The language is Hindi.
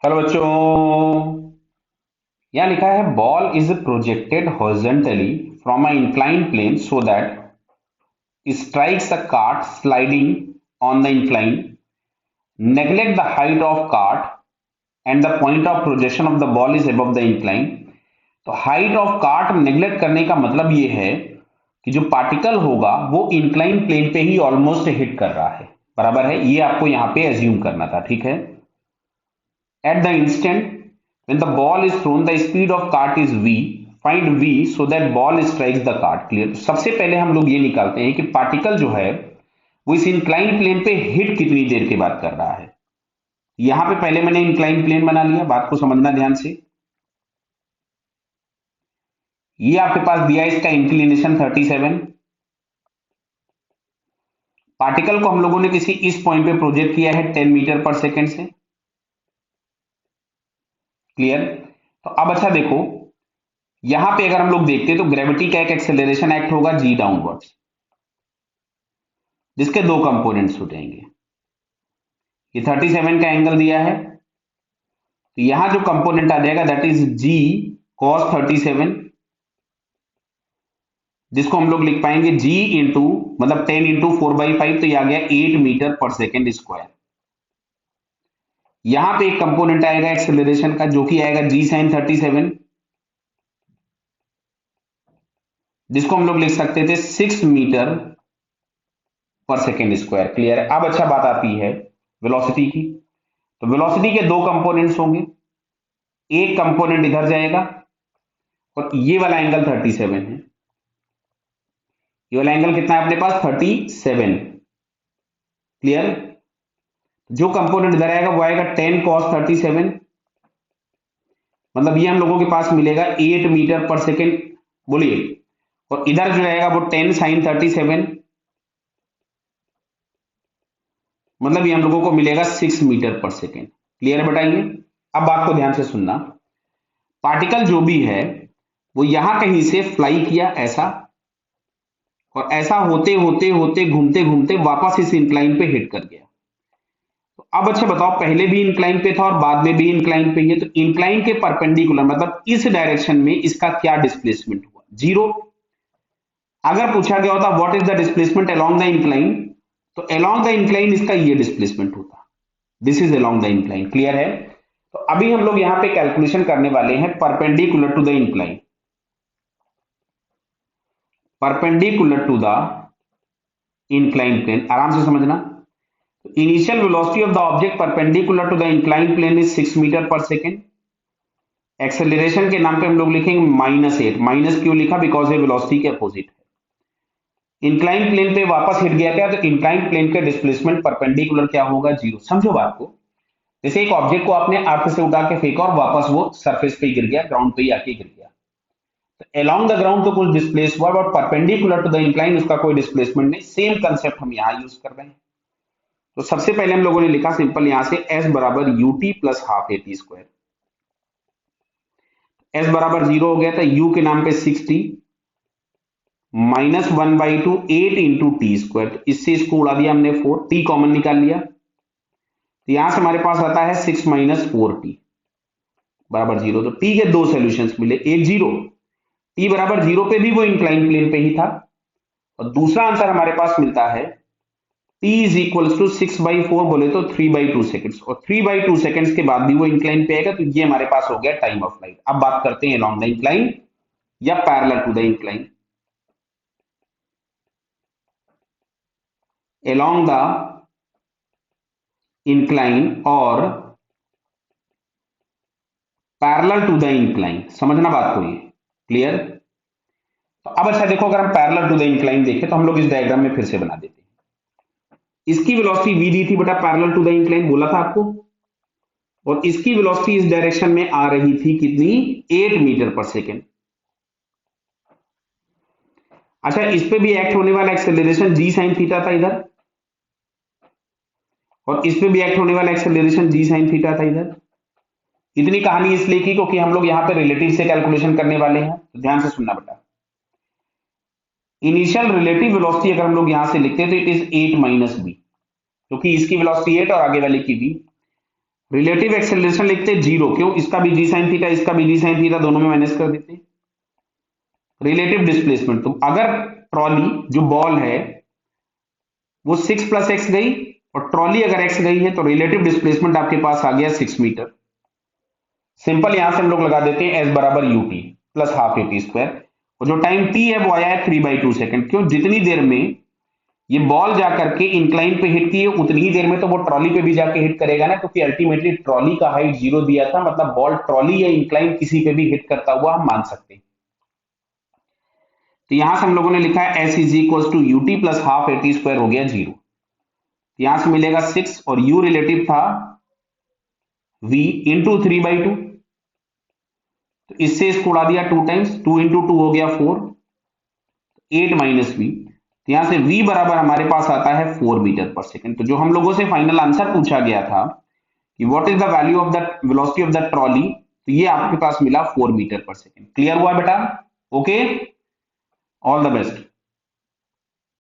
हेलो बच्चों। यहाँ लिखा है ball is projected horizontally from a inclined plane so that strikes a cart sliding on the incline. Neglect the height of cart and the point of projection of the ball is above the incline. तो हाइट ऑफ कार्ट नेग्लेक्ट करने का मतलब ये है कि जो पार्टिकल होगा वो इंक्लाइन प्लेन पे ही ऑलमोस्ट हिट कर रहा है। बराबर है, ये आपको यहाँ पे एज्यूम करना था। ठीक है। At the instant when the ball is thrown, the speed of cart is v. Find v so that ball strikes the cart. Clear? सबसे पहले हम लोग ये निकालते हैं कि पार्टिकल जो है वो इस इंक्लाइन प्लेन पे हिट कितनी देर के बाद कर रहा है। यहां पे पहले मैंने इंक्लाइन प्लेन बना लिया, बात को समझना ध्यान से। ये आपके पास दिया है, इसका इंक्लिनेशन 37। पार्टिकल को हम लोगों ने किसी इस पॉइंट पे प्रोजेक्ट किया है 10 मीटर पर सेकेंड से। क्लियर? तो अब अच्छा देखो, यहां पे अगर हम लोग देखते हैं तो ग्रेविटी का एक एक्सेलरेशन एक्ट होगा जी डाउनवर्ड्स, जिसके दो कंपोनेंट्स उठेंगे। ये 37 का एंगल दिया है, तो यहां जो कंपोनेंट आ जाएगा दैट इज जी कॉस 37, जिसको हम लोग लिख पाएंगे जी इंटू मतलब 10 इंटू 4/5, तो ये आ गया 8 मीटर पर सेकेंड स्क्वायर। यहां पे एक कंपोनेंट आएगा एक्सेलरेशन का जो कि आएगा जी साइन 37, जिसको हम लोग लिख सकते थे 6 metre per second square. Clear है? अब अच्छा बात आती है वेलोसिटी की। तो वेलोसिटी के दो कंपोनेंट्स होंगे, एक कंपोनेंट इधर जाएगा और ये वाला एंगल 37 है। ये वाला एंगल कितना है अपने पास? 37। क्लियर? जो कंपोनेंट इधर आएगा वो आएगा 10 cos 37, मतलब ये हम लोगों के पास मिलेगा 8 मीटर पर सेकेंड। बोलिए। और इधर जो आएगा वो 10 sin 37, मतलब ये हम लोगों को मिलेगा 6 मीटर पर सेकेंड। क्लियर है? बताइए। अब बात को ध्यान से सुनना। पार्टिकल जो भी है वो यहां कहीं से फ्लाई किया ऐसा, और ऐसा होते होते होते घूमते घूमते वापस इस इंक्लाइन पे हिट कर गया। तो अब अच्छा बताओ, पहले भी इंक्लाइन पे था और बाद में भी इंक्लाइन पे ही है, तो इंक्लाइन के परपेंडिकुलर मतलब इस डायरेक्शन में इसका क्या डिस्प्लेसमेंट हुआ? जीरो। अगर पूछा गया होता what is the displacement along the incline, तो अलोंग द इंक्लाइन इसका ये डिस्प्लेसमेंट होता। This is along the incline. Clear है? तो अभी हम लोग यहां पे कैलकुलेशन करने वाले हैं perpendicular to the incline. Perpendicular to the incline plane, आराम से समझना। Initial velocity of the object perpendicular to the incline plane is 6 metre per second. Acceleration के नाम पे हम लोग लिखेंगे -8। माइनस क्यों लिखा? बिकॉज ये वेलोसिटी के अपोजिट है। इंक्लाइन प्लेन पे वापस हिट गया क्या? तो इंक्लाइन प्लेन के डिस्प्लेसमेंट परपेंडिकुलर क्या होगा? जीरो। समझो बात को। जैसे एक ऑब्जेक्ट को आपने अर्थ से उठा के फेंका और वापस वो सरफेस पे गिर गया, ग्राउंड पे ही आके गिर गया, तो अलोंग द ग्राउंड तो कुछ डिस्प्लेस हुआ, but perpendicular to the incline उसका कोई डिस्प्लेसमेंट नहीं। सेम कंसेप्ट हम यहाँ यूज कर रहे हैं। तो सबसे पहले हम लोगों ने लिखा सिंपल यहां से s बराबर UT plus half A T square. s बराबर 0 हो गया था, u के नाम पे 60 -1/2 8 इंटू टी स्क्वायर, इससे इसको उड़ा दिया हमने 4, टी कॉमन निकाल लिया, तो यहां से हमारे पास आता है 6 - 4t बराबर 0। तो t के दो सॉल्यूशंस मिले, एक 0, t बराबर 0 पे भी वो इंक्लाइन प्लेन पे ही था, और दूसरा आंसर हमारे पास मिलता है t इज इक्वल टू 6/4 बोले तो 3/2 सेकंड्स, और 3/2 सेकंड्स के बाद भी वो इंक्लाइन पे आएगा, तो ये हमारे पास हो गया टाइम ऑफ फ्लाइट। अब बात करते हैं अलोंग द इंक्लाइन या parallel to the incline. Along the incline और पैरेलल टू द इंक्लाइन, समझना बात को ये। क्लियर? तो अब अच्छा देखो, अगर हम पैरेलल टू द इंक्लाइन देखें तो हम लोग इस डायग्राम में फिर से बना देते हैं। इसकी वेलोसिटी v दी थी बेटा पैरेलल टू द इंक्लाइन, बोला था आपको, और इसकी वेलोसिटी इस डायरेक्शन में आ रही थी कितनी? 8 मीटर पर सेकेंड। अच्छा, इस पे भी एक्ट होने वाला एक्सेलरेशन जी साइन थीटा था इधर, और इस पे भी एक्ट होने वाला एक्सेलरेशन जी साइन थीटा था इधर। इतनी कहानी इसलिए की क्योंकि हम लोग यहां पे रिलेटिव से कैलकुलेशन करने वाले हैं, तो ध्यान से सुनना बेटा। इनिशियल रिलेटिव वेलोसिटी अगर हम लोग यहां से लिखते हैं तो इट इज 8 - b, क्योंकि इसकी वेलोसिटी 8 और आगे वाले की v। रिलेटिव एक्सेलरेशन लिखते जीरो, क्यों? इसका भी जी साइन थीटा, इसका भी जी साइन थीटा, दोनों में माइनस कर देते। रिलेटिव डिस्प्लेसमेंट, तो अगर ट्रॉली जो बॉल है वो 6 प्लस एक्स गई और ट्रॉली अगर एक्स गई है, तो रिलेटिव डिस्प्लेसमेंट आपके पास आ गया 6 मीटर। सिंपल यहां से हम लोग लगा देते हैं एस बराबर UT plus half A T square, और जो टाइम टी है वो आया है 3/2 सेकंड। क्यों? जितनी देर में ये बॉल जाकर के इंक्लाइन पे हिट की है उतनी ही देर में तो वो ट्रॉली पे भी जाके हिट करेगा ना, क्योंकि अल्टीमेटली ट्रॉली का हाइट 0 दिया था, मतलब बॉल ट्रॉली या इंक्लाइन किसी पे भी हिट करता हुआ हम मान सकते हैं। तो यहां से हम लोगों ने लिखा है S is equal to UT plus half A T square, हो गया 0। यहां से मिलेगा 6 और u रिलेटिव था v इंटू 3/2, तो इससे इसको उड़ा दिया 2 टाइम्स, 2 इंटू 2 हो गया 4, 8 माइनस वी। तो यहां से v बराबर हमारे पास आता है 4 मीटर पर सेकंड। तो जो हम लोगों से फाइनल आंसर पूछा गया था कि what is the value of the velocity of the trolley, तो ये आपके पास मिला 4 मीटर पर सेकंड। क्लियर हुआ बेटा? Okay, all the best.